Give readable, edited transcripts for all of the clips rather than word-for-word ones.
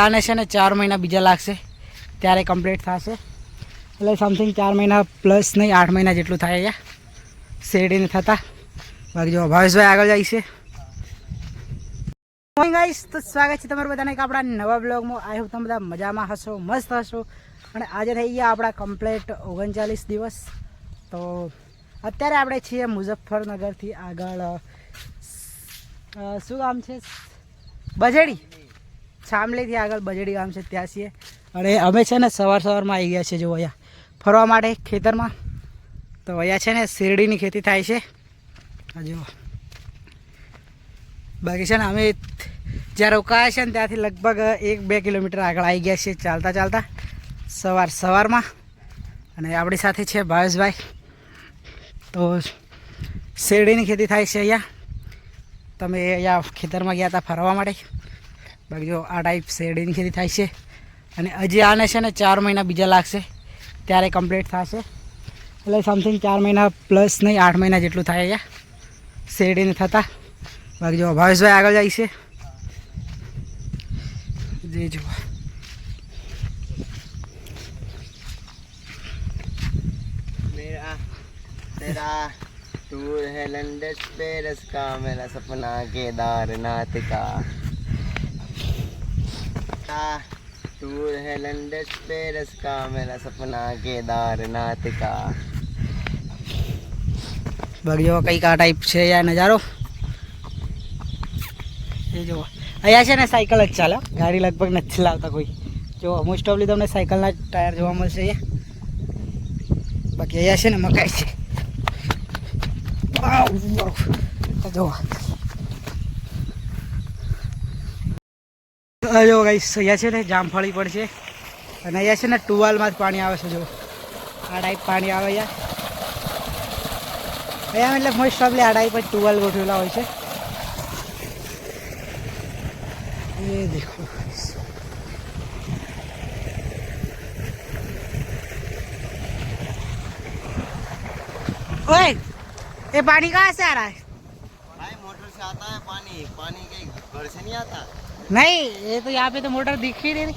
આને છે ને 4 મહિના બીજા લાગશે ત્યારે કમ્પ્લીટ થશે, એટલે સમથિંગ 4 મહિના પ્લસ નહીં 8 મહિના જેટલું થાય અહીંયા શેરડીને થતા. બાકી જો ભાવેશભાઈ આગળ જાય છે. મોર્નિંગ ગાઈસ, તો સ્વાગત છે તમારું બધાને એક આપણા નવા બ્લોગમાં. આઈ હોપ તમે બધા મજામાં હશો, મસ્ત હશો. અને આજે થઈ ગયા આપણા કમ્પ્લીટ 39 દિવસ. તો અત્યારે આપણે છીએ મુઝફ્ફરનગરથી આગળ, શું ગામ છે, બજેડી, શામલીથી આગળ બજેડી ગામ છે, ત્યાં છીએ. અને અમે છે ને સવારમાં આવી ગયા છીએ જો અહીંયા ફરવા માટે ખેતરમાં. તો અહીંયા છે ને શેરડીની ખેતી થાય છે જો. બાકી છે ને અમે જ્યાં રોકાયા છે ને ત્યાંથી લગભગ 1-2 કિલોમીટર આગળ આવી ગયા છીએ ચાલતા ચાલતા સવારમાં. અને આપણી સાથે છે ભાવેશભાઈ. તો શેરડીની ખેતી થાય છે અહીંયા. તમે અહીંયા ખેતરમાં ગયા હતા ફરવા માટે. બાકી જો આ ટાઈપ શેરડીની ખેતી થાય છે. અને હજી આને છે ને 4 મહિના બીજા લાગશે ત્યારે કમ્પ્લીટ થશે, એટલે સમથિંગ 4 મહિના પ્લસ નહીં 8 મહિના જેટલું થાય અહીંયા શેરડીને થતા. બાકી જો ભાવેશભાઈ આગળ જાય છે. જે જો तेरा टूर है लंदन पेरिस का, मेरा सपना केदारनाथ का. टूर है लंदन पेरिस का, मेरा सपना केदारनाथ का. બાકી જો કંઈક આ ટાઈપ છે યાર નજારો. એ જો અહીંયા છે ને સાયકલ જ ચાલે, ગાડી લગભગ નથી લાવતા કોઈ. જો મોસ્ટ ઓફલી તમને સાયકલના ટાયર જોવા મળશે અહીંયા. બાકી અહીંયા છે ને મકાઈ છે. જો જો ગાઈસ, અહીંયા છે ને જામફળી પણ છે. અને અહીંયા છે ને ટુવાલમાં જ પાણી આવે છે. જો આ ટાઈપ પાણી આવે અહીંયા મતલબ મોસ્ટ ઓફલી આ ટાઈપ જ ટુવાલ ગોઠવેલા હોય છે. ये देखो ओए, ये पानी कहाँ से आ रहा है? भाई मोटर से आता है पानी. पानी के घर से नहीं आता. नहीं, ये तो यहाँ पे तो मोटर दिख ही नहीं.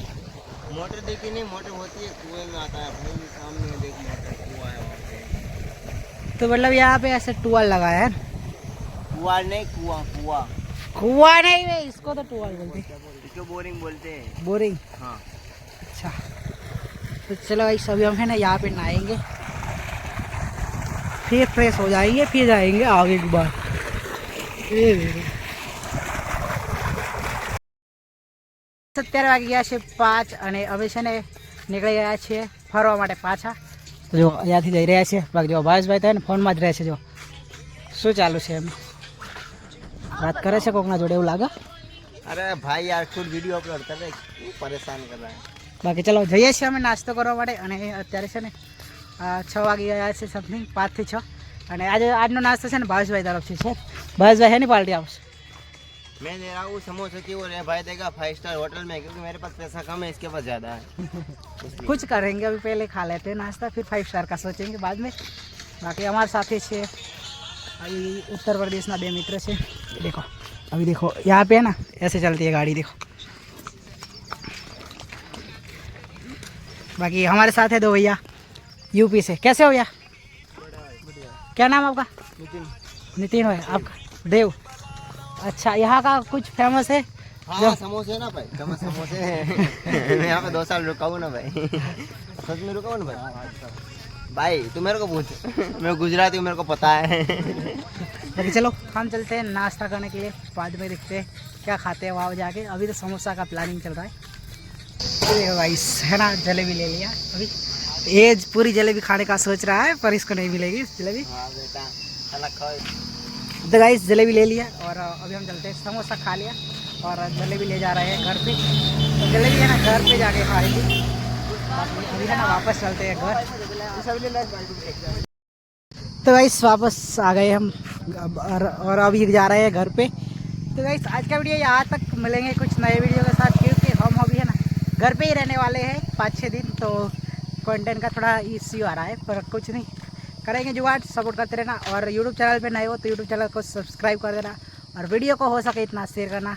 मोटर देखी नहीं, मोटर होती है कुएं में आता है भाई. सामने देख मोटर कुआं है वहाँ पे. तो मतलब यहाँ पे ऐसे टुवाल लगाया है. कुआं नहीं, कुआं कुआं. कुआं नहीं है, इसको तो टुवाल बोलते हैं. इसको बोरिंग बोलते हैं. बोरिंग. हाँ. अच्छा, तो चलो भाई सभी हम है ना यहाँ पे नहाएंगे, फिर फ्रेश हो जाएंगे, फिर जाएंगे आगे की बार. 17 વાગી ગયા છે 5 અને અમે છે ને નીકળી ગયા છીએ ફરવા માટે પાછા. તો જો અહીંયાથી જઈ રહ્યા છે. બાકી જો ભાવેશભાઈ તો ને ફોનમાં જ રહે છે. જો શું ચાલુ છે એમ વાત કરે છે કોકના જોડે એવું લાગે. अरे भाई यार खुद वीडियो अपलोड कर रहे, क्यों परेशान कर रहा है. બાકી ચલો જઈએ છીએ અમે નાસ્તો કરવા માટે. અને અત્યારે છે ને 6 વાગી ગયા છે સમથિંગ, 5 થી 6. અને આજનો નાસ્તો છે ને ભાવેશભાઈ તરફથી છે. ભાવેશભાઈ है नहीं पार्टी आपसे? मैं दे रहा हूँ समोसे की, और ये भाई देगा 5 स्टार होटल में, क्योंकि मेरे पास पैसा कम है, इसके पास ज़्यादा है. कुछ करेंगे अभी, पहले खा लेते हैं नाश्ता, फिर 5 स्टार का सोचेंगे बाद में. बाकी हमारे साथी છે अभी उत्तर प्रदेश ना 2 मित्र છે. देखो अभी देखो यहाँ पे है ना ऐसे चलती है गाड़ी, देखो. बाकी हमारे साथ है 2 भैया यूपी से. कैसे हो भैया? क्या नाम आपका? नितिन है आपका? देव. अच्छा, यहाँ का कुछ फेमस है? हाँ समोसे है ना भाई, समोसे हैं. मैं यहाँ पे 2 साल रुका हूँ ना भाई. सच में रुका हूँ ना भाई. भाई तू मेरे को पूछ. मैं गुजराती हूँ, मेरे को पता है. बाकी चलो हम चलते हैं नाश्ता करने के लिए, बाद में देखते हैं क्या खाते हैं वहाँ जाके. अभी तो समोसा का प्लानिंग चल रहा है. देखो गाइस है ना, जलेबी ले लिया अभी. ये पूरी जलेबी खाने का सोच रहा है, पर इसको नहीं मिलेगी जलेबी. हाँ बेटा, खाना खाओ. तो गाइस जलेबी ले लिया और अभी हम चलते हैं. समोसा खा लिया और जलेबी ले जा रहे हैं घर पे. तो जलेबी है ना घर पे जाके खाएंगे. अभी है ना वापस चलते हैं घर. तो गाइस वापस आ गए हम और अभी जा रहे हैं घर पे. तो गाइस आज का वीडियो यहाँ तक. मिलेंगे कुछ नए वीडियो के साथ, क्योंकि हम अभी है ना घर पे ही रहने वाले हैं 5-6 दिन. तो कंटेंट का थोड़ा इश्यू आ रहा है, पर कुछ नहीं, करेंगे जुगाड़. सपोर्ट करते रहना. और यूट्यूब चैनल पे नए हो तो यूट्यूब चैनल को सब्सक्राइब कर देना, और वीडियो को हो सके इतना शेयर करना.